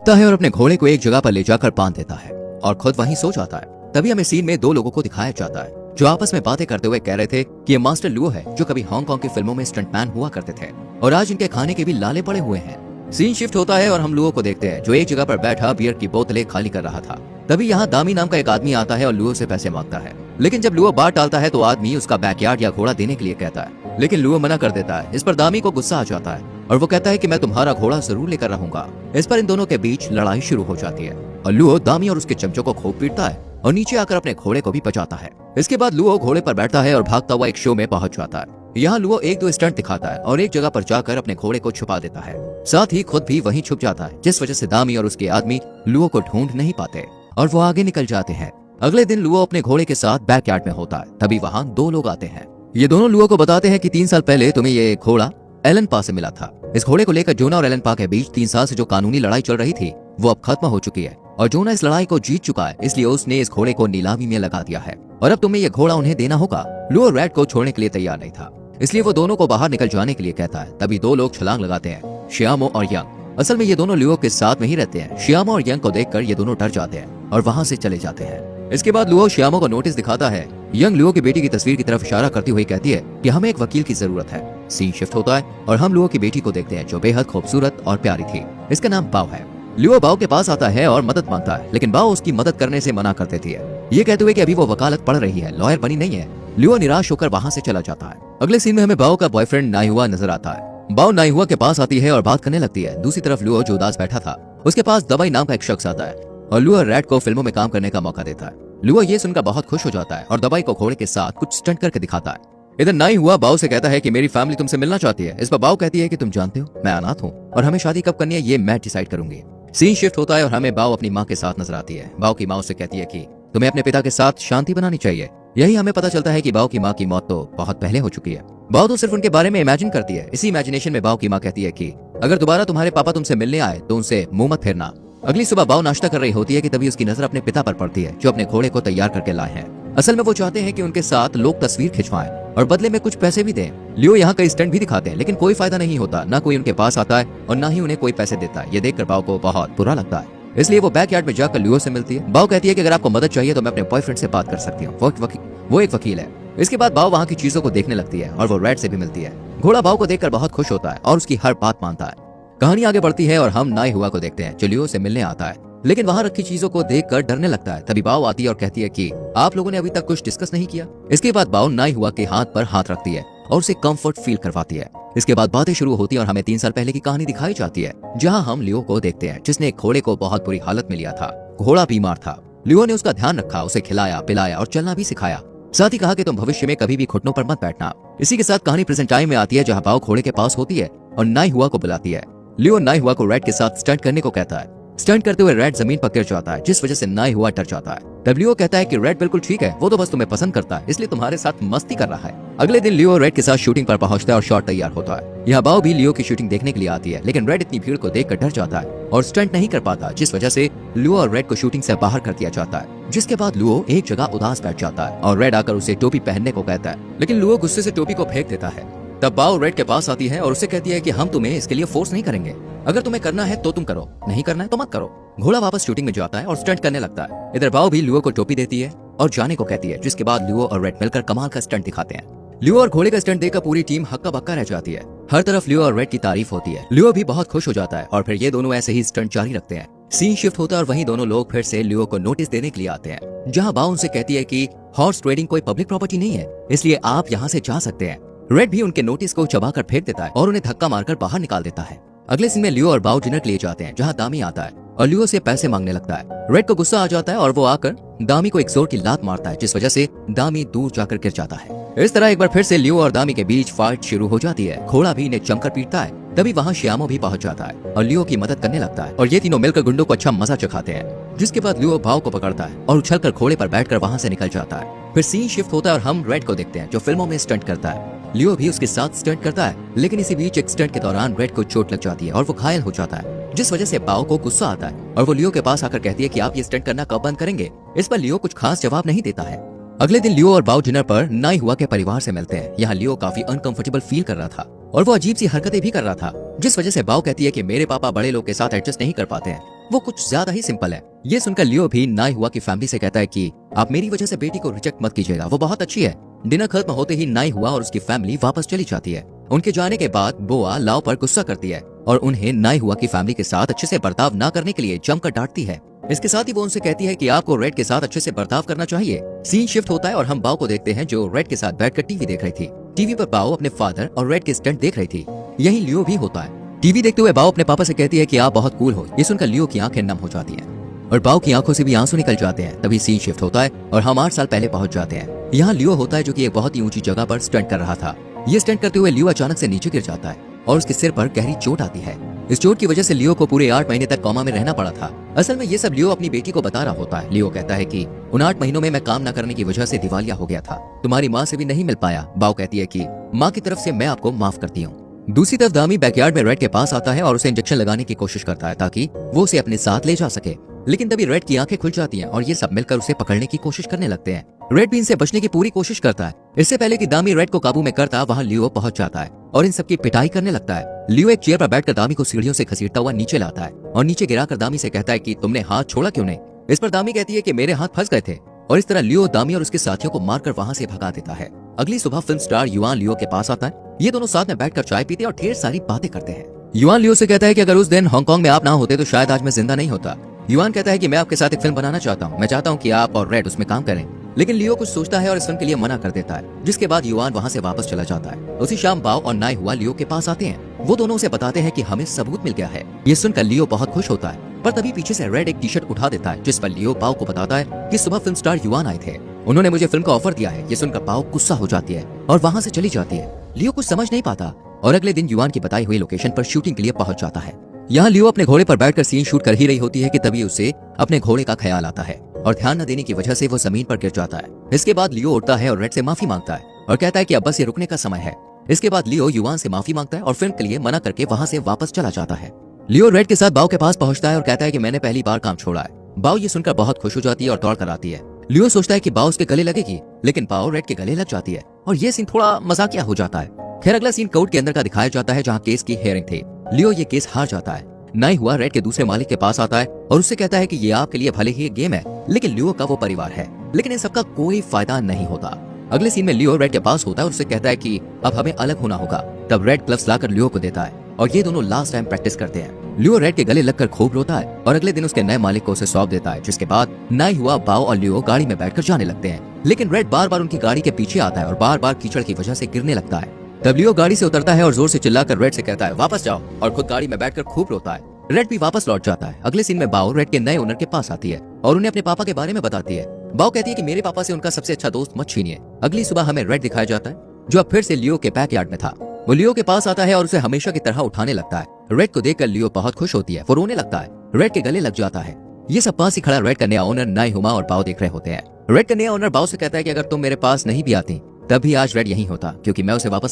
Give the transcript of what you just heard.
उठता है और अपने घोड़े को एक जगह पर ले जाकर बांध देता है और खुद वहीं सो जाता है। तभी हमें सीन में दो लोगों को दिखाया जाता है जो आपस में बातें करते हुए कह रहे थे कि ये मास्टर लुओ है जो कभी हांगकांग की फिल्मों में स्टंटमैन हुआ करते थे और आज इनके खाने के भी लाले पड़े हुए हैं। सीन शिफ्ट होता है और हम लुओ को देखते हैं जो एक जगह पर बैठा बियर की बोतलें खाली कर रहा था। तभी यहाँ दामी नाम का एक आदमी आता है और लुओ से पैसे मांगता है, लेकिन जब लुओ बात टालता है तो आदमी उसका बैकयार्ड या घोड़ा देने के लिए कहता है, लेकिन लुओ मना कर देता है। इस पर दामी को गुस्सा आ जाता है और वो कहता है कि मैं तुम्हारा घोड़ा जरूर लेकर रहूंगा। इस पर इन दोनों के बीच लड़ाई शुरू हो जाती है और लुओ दामी और उसके चमचों को खूब पीटता है और नीचे आकर अपने घोड़े को भी बचाता है। इसके बाद लुओ घोड़े पर बैठता है और भागता हुआ एक शो में पहुंच जाता है। यहाँ लुओ एक दो स्टंट दिखाता है और एक जगह पर जाकर अपने घोड़े को छुपा देता है, साथ ही खुद भी वहीं छुप जाता है, जिस वजह से दामी और उसके आदमी लुओ को ढूंढ नहीं पाते और वो आगे निकल जाते हैं। अगले दिन लुओ अपने घोड़े के साथ बैकयार्ड में होता है। तभी वहाँ दो लोग आते हैं। ये दोनों लुओ को बताते हैं कि 3 साल पहले तुम्हें ये घोड़ा एलन पा से मिला था। इस घोड़े को लेकर जोना और एलन पा के बीच 3 साल से जो कानूनी लड़ाई चल रही थी वो अब खत्म हो चुकी है और जोना इस लड़ाई को जीत चुका है, इसलिए उसने इस घोड़े को नीलामी में लगा दिया है और अब तुम्हें ये घोड़ा उन्हें देना होगा। लुओ रेड को छोड़ने के लिए तैयार नहीं था, इसलिए वो दोनों को बाहर निकल जाने के लिए कहता है। तभी दो लोग छलांग लगाते हैं, शियामो और यंग। असल में ये दोनों लुओ के साथ में ही रहते हैं। शियामो और यंग को देखकर ये दोनों डर जाते हैं और वहाँ से चले जाते हैं। इसके बाद लुओ शियामो को नोटिस दिखाता है। यंग लुओ की बेटी की तस्वीर की तरफ इशारा करती हुई कहती है कि हमें एक वकील की जरूरत है। सीन शिफ्ट होता है और हम लुओ की बेटी को देखते हैं जो बेहद खूबसूरत और प्यारी थी। इसका नाम बाओ है। लुओ बाओ के पास आता है और मदद मांगता है, लेकिन बाओ उसकी मदद करने से मना कर देती है, ये कहते हुए कि अभी वो वकालत पढ़ रही है, लॉयर बनी नहीं है। लुओ निराश होकर वहाँ से चला जाता है। अगले सीन में हमें बाओ का बॉयफ्रेंड नाइहुआ नजर आता है। बाओ नाइहुआ के पास आती है और बात करने लगती है। दूसरी तरफ लुओ जो उदास बैठा था उसके पास दवाई नाम का एक शख्स आता है और लुओ रेड को फिल्मों में काम करने का मौका देता है। लुओ ये सुनकर बहुत खुश हो जाता है और दवाई को घोड़े के साथ कुछ स्टंट करके दिखाता है। इधर नाइहुआ बाओ से कहता है कि मेरी फैमिली तुमसे मिलना चाहती है। इस पर बाओ कहती है कि तुम जानते हो मैं अनाथ हूँ और हमें शादी कब करनी है ये मैं डिसाइड करूंगी। सीन शिफ्ट होता है और हमें बाओ अपनी माँ के साथ नजर आती है। बाओ की माँ से कहती है कि तुम्हें अपने पिता के साथ शांति बनानी चाहिए। यही हमें पता चलता है कि बाओ की माँ की मौत तो बहुत पहले हो चुकी है। बाओ तो सिर्फ उनके बारे में इमेजिन करती है। इसी इमेजिनेशन में बाओ की माँ कहती है कि अगर दोबारा तुम्हारे पापा तुमसे मिलने आए तो उनसे मुंह मत फेरना। अगली सुबह बाओ नाश्ता कर रही होती है कि तभी उसकी नजर अपने पिता पर पड़ती है जो अपने घोड़े को तैयार करके लाए हैं। असल में वो चाहते हैं कि उनके साथ लोग तस्वीर खिंचवाएं और बदले में कुछ पैसे भी दें। लियो यहाँ कई स्टंट भी दिखाते हैं, लेकिन कोई फायदा नहीं होता। ना कोई उनके पास आता है और ना ही उन्हें कोई पैसे देता है। ये देखकर बाओ को बहुत बुरा लगता है, इसलिए वो बैकयार्ड में जाकर लियो से मिलती है। बाओ कहती है कि अगर आपको मदद चाहिए तो मैं अपने बॉयफ्रेंड से बात कर सकती हूँ, वो एक वकील है। इसके बाद बाओ वहाँ की चीजों को देखने लगती है और वो रेड से भी मिलती है। घोड़ा बाओ को देखकर बहुत खुश होता है और उसकी हर बात मानता है। कहानी आगे बढ़ती है और हम नाइहुआ को देखते हैं जो लियो से मिलने आता है, लेकिन वहाँ रखी चीजों को देखकर डरने लगता है। तभी बाओ आती है और कहती है कि आप लोगों ने अभी तक कुछ डिस्कस नहीं किया। इसके बाद बाओ नाइहुआ के हाथ पर हाथ रखती है और उसे कंफर्ट फील करवाती है। इसके बाद बातें शुरू होती है और हमें 3 साल पहले की कहानी दिखाई जाती है, जहाँ हम लियो को देखते हैं जिसने एक घोड़े को बहुत बुरी हालत में लिया था। घोड़ा बीमार था। लियो ने उसका ध्यान रखा, उसे खिलाया पिलाया और चलना भी सिखाया। साथ ही कहा कि तुम भविष्य में कभी भी घुटनों पर मत बैठना। इसी के साथ कहानी प्रेजेंट टाइम में आती है जहाँ बाओ घोड़े के पास होती है और नाइहुआ को बुलाती है। लियो नाइहुआ को रेड के साथ स्टंट करने को कहता है। स्टंट करते हुए रेड जमीन पर गिर जाता है, जिस वजह से नाइहुआ डर जाता है। तब लियो कहता है कि रेड बिल्कुल ठीक है, वो तो बस तुम्हें पसंद करता है, इसलिए तुम्हारे साथ मस्ती कर रहा है। अगले दिन लियो रेड के साथ शूटिंग पर पहुंचता है और शॉट तैयार होता है। यहाँ बाओ भी लियो की शूटिंग देखने के लिए आती है, लेकिन रेड इतनी भीड़ को देखकर डर जाता है और स्टंट नहीं कर पाता, जिस वजह से लियो और रेड को शूटिंग से बाहर कर दिया जाता है। जिसके बाद लियो एक जगह उदास बैठ जाता है और रेड आकर उसे टोपी पहनने को कहता है, लेकिन लियो गुस्से से टोपी को फेंक देता है। तब बाओ रेड के पास आती है और उसे कहती है कि हम तुम्हें इसके लिए फोर्स नहीं करेंगे, अगर तुम्हें करना है तो तुम करो, नहीं करना है तो मत करो। घोड़ा वापस शूटिंग में जाता है और स्टंट करने लगता है। इधर बाओ भी लियो को टोपी देती है और जाने को कहती है, जिसके बाद लियो और रेड मिलकर कमाल का स्टंट दिखाते हैं। लियो और घोड़े का स्टंट देखकर पूरी टीम हक्का बक्का रह जाती है। हर तरफ लियो और रेड की तारीफ होती है। लियो भी बहुत खुश हो जाता है और फिर ये दोनों ऐसे ही स्टंट जारी रखते हैं। सीन शिफ्ट होता है और वहीं दोनों लोग फिर से लियो को नोटिस देने के लिए आते हैं, जहाँ बाओ उनसे कहती है कि हॉर्स ट्रेडिंग कोई पब्लिक प्रॉपर्टी नहीं है, इसलिए आप यहाँ से जा सकते हैं। रेड भी उनके नोटिस को चबाकर फेंक देता है और उन्हें धक्का मारकर बाहर निकाल देता है। अगले सीन में लियो और बाओ डिनर के लिए जाते हैं, जहाँ दामी आता है और लियो से पैसे मांगने लगता है। रेड को गुस्सा आ जाता है और वो आकर दामी को एक जोर की लात मारता है, जिस वजह से दामी दूर जाकर गिर जाता है। इस तरह एक बार फिर से लियो और दामी के बीच फाइट शुरू हो जाती है। घोड़ा भी इन्हें जमकर पीटता है। तभी वहाँ शियामो भी पहुंच जाता है और लियो की मदद करने लगता है और ये तीनों मिलकर गुंडों को अच्छा मजा चखाते हैं। जिसके बाद लियो बाओ को पकड़ता है और उछलकर घोड़े पर बैठकर वहाँ से निकल जाता है। फिर सीन शिफ्ट होता है और हम रेड को देखते हैं जो फिल्मों में स्टंट करता है। लियो भी उसके साथ स्टंट करता है, लेकिन इसी बीच एक स्टंट के दौरान रेड को चोट लग जाती है और वो घायल हो जाता है, जिस वजह से बाओ को गुस्सा आता है और वो लियो के पास आकर कहती है कि आप ये स्टंट करना कब बंद करेंगे। इस पर लियो कुछ खास जवाब नहीं देता है। अगले दिन लियो और बाओ डिनर पर नाइहुआ के परिवार से मिलते हैं। यहाँ लियो काफी अनकंफर्टेबल फील कर रहा था और वो अजीब सी हरकतें भी कर रहा था, जिस वजह से बाओ कहती है कि मेरे पापा बड़े लोग के साथ एडजस्ट नहीं कर पाते हैं वो कुछ ज्यादा ही सिंपल है। ये सुनकर लियो भी नाई हुआ की फैमिली से कहता है कि आप मेरी वजह से बेटी को रिजेक्ट मत कीजिएगा, वो बहुत अच्छी है। डिनर खत्म होते ही नाई हुआ और उसकी फैमिली वापस चली जाती है। उनके जाने के बाद बोआ लाओ पर गुस्सा करती है और उन्हें नाई हुआ की फैमिली के साथ अच्छे से बर्ताव न करने के लिए जमकर डांटती है। इसके साथ ही वो उनसे कहती है कि आपको रेड के साथ अच्छे से बर्ताव करना चाहिए। सीन शिफ्ट होता है और हम बाओ को देखते हैं जो रेड के साथ बैठकर टीवी देख रही थी। टीवी पर बाओ अपने फादर और रेड के स्टंट देख रही थी। यही लियो भी होता है। टीवी देखते हुए बाओ अपने पापा से कहती है कि आप बहुत कूल हो। ये सुनकर लियो की आंखें नम हो जाती हैं और बाओ की आंखों से भी आंसू निकल जाते हैं। तभी सीन शिफ्ट होता है और हम 8 साल पहले पहुंच जाते हैं। यहाँ लियो होता है जो कि एक बहुत ही ऊंची जगह पर स्टंट कर रहा था। ये स्टंट करते हुए लियो अचानक से नीचे गिर जाता है और उसके सिर पर गहरी चोट आती है। इस चोट की वजह से लियो को पूरे 8 महीने तक कोमा में रहना पड़ा था। असल में ये सब लियो अपनी बेटी को बता रहा होता है। लियो कहता है कि उन 8 महीनों में मैं काम न करने की वजह से दिवालिया हो गया था, तुम्हारी माँ से भी नहीं मिल पाया। बाओ कहती है कि माँ की तरफ से मैं आपको माफ करती हूँ। दूसरी तरफ दामी बैकयार्ड में रेड के पास आता है और उसे इंजेक्शन लगाने की कोशिश करता है ताकि वो उसे अपने साथ ले जा सके। लेकिन तभी रेड की आंखें खुल जाती हैं और ये सब मिलकर उसे पकड़ने की कोशिश करने लगते हैं। रेड भी इनसे बचने की पूरी कोशिश करता है। इससे पहले कि दामी रेड को काबू में करता, वहाँ लियो पहुंच जाता है और इन सबकी पिटाई करने लगता है। लियो एक चेयर पर बैठकर दामी को सीढ़ियों से घसीटता हुआ नीचे लाता है और नीचे गिराकर दामी से कहता है कि तुमने हाथ छोड़ा क्यों नहीं। इस पर दामी कहती है कि मेरे हाथ फंस गए थे और इस तरह लियो दामी और उसके साथियों को मारकर वहाँ से भगा देता है। अगली सुबह फिल्म स्टार युआन लियो के पास आता है। ये दोनों साथ में बैठकर चाय पीते और ढेर सारी बातें करते हैं। युआन लियो से कहता है कि अगर उस दिन हांगकांग में आप ना होते तो शायद आज मैं जिंदा नहीं होता। युआन कहता है कि मैं आपके साथ एक फिल्म बनाना चाहता हूँ, मैं चाहता हूँ कि आप और रेड उसमें काम करें। लेकिन लियो कुछ सोचता है और इस फिल्म के लिए मना कर देता है, जिसके बाद युआन वहाँ से वापस चला जाता है। उसी शाम बाओ और नाई हुआ लियो के पास आते हैं। वो दोनों उसे बताते हैं कि हमें सबूत मिल गया है। ये सुनकर लियो बहुत खुश होता है, पर तभी पीछे से रेड एक टी शर्ट उठा देता है, जिस पर लियो बाओ को बताता है कि सुबह फिल्म स्टार युआन आए थे, उन्होंने मुझे फिल्म का ऑफर दिया है। ये सुनकर बाओ गुस्सा हो जाती है और वहाँ से चली जाती है। लियो कुछ समझ नहीं पाता और अगले दिन युआन की बताई हुई लोकेशन पर शूटिंग के लिए पहुंच जाता है। यहाँ लियो अपने घोड़े पर बैठकर सीन शूट कर ही रही होती है कि तभी उसे अपने घोड़े का ख्याल आता है और ध्यान न देने की वजह से वो जमीन पर गिर जाता है। इसके बाद लियो उठता है और रेड से माफी मांगता है और कहता है कि अब बस ये रुकने का समय है। इसके बाद लियो युआन से माफी मांगता है और फिल्म के लिए मना करके वहाँ से वापस चला जाता है। लियो रेड के साथ बाओ के पास पहुंचता है और कहता है कि मैंने पहली बार काम छोड़ा है। बाओ ये सुनकर बहुत खुश हो जाती है और दौड़ कर आती है। लियो सोचता है कि बाओ उसके गले लगेगी, लेकिन बाओ रेड के गले लग जाती है और ये सीन थोड़ा मजाकिया हो जाता है। खैर अगला सीन कोर्ट के अंदर का दिखाया जाता है जहाँ केस की हियरिंग थी। लियो ये केस हार जाता है। नाई हुआ रेड के दूसरे मालिक के पास आता है और उससे कहता है कि ये आपके लिए भले ही एक गेम है, लेकिन लियो का वो परिवार है। लेकिन इन सबका कोई फायदा नहीं होता। अगले सीन में लियो रेड के पास होता है और उससे कहता है कि अब हमें अलग होना होगा। तब रेड ग्लव्स लाकर लियो को देता है और ये दोनों लास्ट टाइम प्रैक्टिस करते हैं। लियो रेड के गले लगकर खूब रोता है और अगले दिन उसके नए मालिक को उसे सौंप देता है, जिसके बाद नाई हुआ बाओ और लियो गाड़ी में बैठकर जाने लगते हैं। लेकिन रेड बार बार उनकी गाड़ी के पीछे आता है और बार बार कीचड़ की वजह से गिरने लगता है। तब लियो गाड़ी से उतरता है और जोर से चिल्लाकर रेड से कहता है वापस जाओ, और खुद गाड़ी में बैठकर खूब रोता है। रेड भी वापस लौट जाता है। अगले सीन में बाओ रेड के नए ओनर के पास आती है और उन्हें अपने पापा के बारे में बताती है। बाओ कहती है कि मेरे पापा से उनका सबसे अच्छा दोस्त मत छीनिए। अगली सुबह हमें रेड दिखाया जाता है जो अब फिर से लियो के बैकयार्ड में था। वो लियो के पास आता है और उसे हमेशा की तरह उठाने लगता है। रेड को देखकर लियो बहुत खुश होती है, वो रोने लगता है, रेड के गले लग जाता है। ये सब पास ही खड़ा रेड का नया ओनर नाई हुमा और बाओ देख रहे होते हैं। रेड का नया ओनर बाओ से कहता है कि अगर तुम मेरे पास नहीं भी आती तब भी आज रेड यहीं होता, क्योंकि मैं उसे वापस